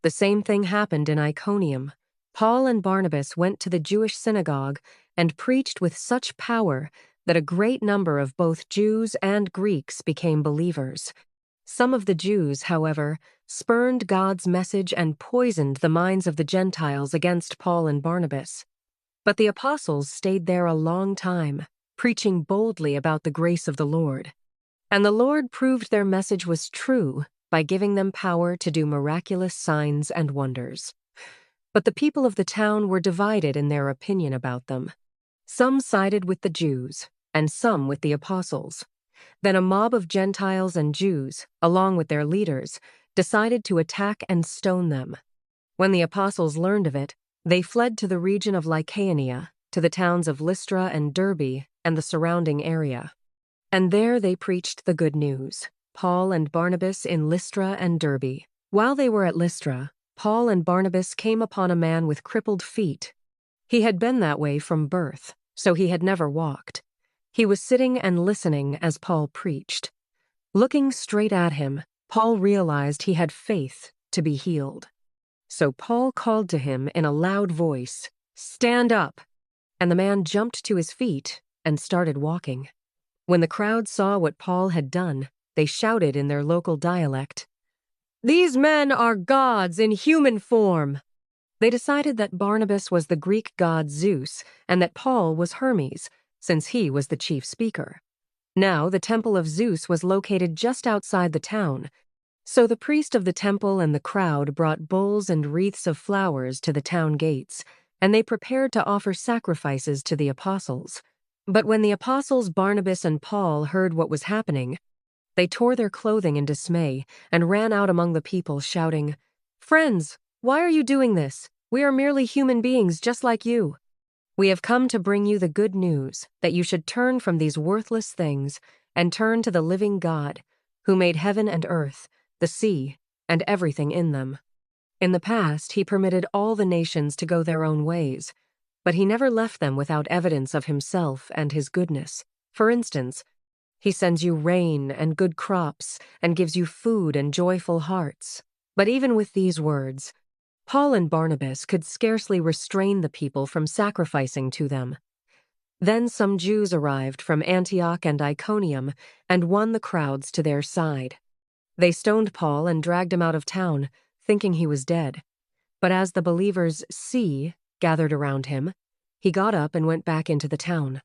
The same thing happened in Iconium. Paul and Barnabas went to the Jewish synagogue and preached with such power that a great number of both Jews and Greeks became believers. Some of the Jews, however, spurned God's message and poisoned the minds of the Gentiles against Paul and Barnabas. But the apostles stayed there a long time, preaching boldly about the grace of the Lord. And the Lord proved their message was true by giving them power to do miraculous signs and wonders. But the people of the town were divided in their opinion about them. Some sided with the Jews, and some with the apostles. Then a mob of Gentiles and Jews, along with their leaders, decided to attack and stone them. When the apostles learned of it, they fled to the region of Iconium, to the towns of Lystra and Derbe and the surrounding area. And there they preached the good news. Paul and Barnabas in Lystra and Derbe. While they were at Lystra, Paul and Barnabas came upon a man with crippled feet. He had been that way from birth, so he had never walked. He was sitting and listening as Paul preached. Looking straight at him, Paul realized he had faith to be healed. So Paul called to him in a loud voice, "Stand up!" And the man jumped to his feet and started walking. When the crowd saw what Paul had done, they shouted in their local dialect, "These men are gods in human form!" They decided that Barnabas was the Greek god Zeus and that Paul was Hermes, since he was the chief speaker. Now the temple of Zeus was located just outside the town, so the priest of the temple and the crowd brought bowls and wreaths of flowers to the town gates, and they prepared to offer sacrifices to the apostles. But when the apostles Barnabas and Paul heard what was happening, they tore their clothing in dismay and ran out among the people shouting, "Friends, why are you doing this? We are merely human beings just like you. We have come to bring you the good news that you should turn from these worthless things and turn to the living God, who made heaven and earth, the sea, and everything in them. In the past, he permitted all the nations to go their own ways, but he never left them without evidence of himself and his goodness. For instance, he sends you rain and good crops and gives you food and joyful hearts." But even with these words, Paul and Barnabas could scarcely restrain the people from sacrificing to them. Then some Jews arrived from Antioch and Iconium and won the crowds to their side. They stoned Paul and dragged him out of town, thinking he was dead. But as the believers gathered around him, he got up and went back into the town.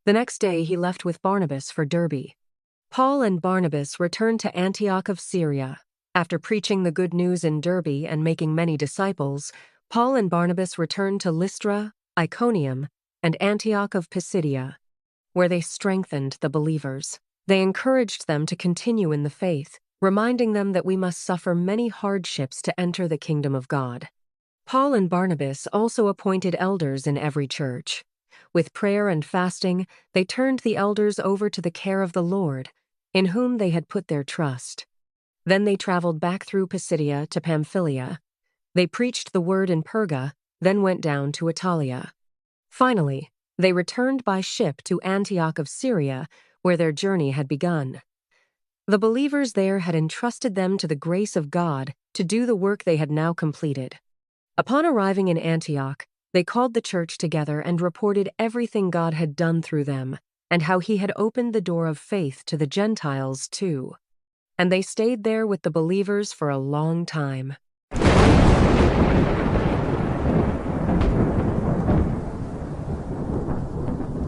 The next day he left with Barnabas for Derbe. Paul and Barnabas returned to Antioch of Syria. After preaching the good news in Derbe and making many disciples, Paul and Barnabas returned to Lystra, Iconium, and Antioch of Pisidia, where they strengthened the believers. They encouraged them to continue in the faith, reminding them that we must suffer many hardships to enter the kingdom of God. Paul and Barnabas also appointed elders in every church. With prayer and fasting, they turned the elders over to the care of the Lord, in whom they had put their trust. Then they traveled back through Pisidia to Pamphylia. They preached the word in Perga, then went down to Italia. Finally, they returned by ship to Antioch of Syria, where their journey had begun. The believers there had entrusted them to the grace of God to do the work they had now completed. Upon arriving in Antioch, they called the church together and reported everything God had done through them, and how he had opened the door of faith to the Gentiles too. And they stayed there with the believers for a long time.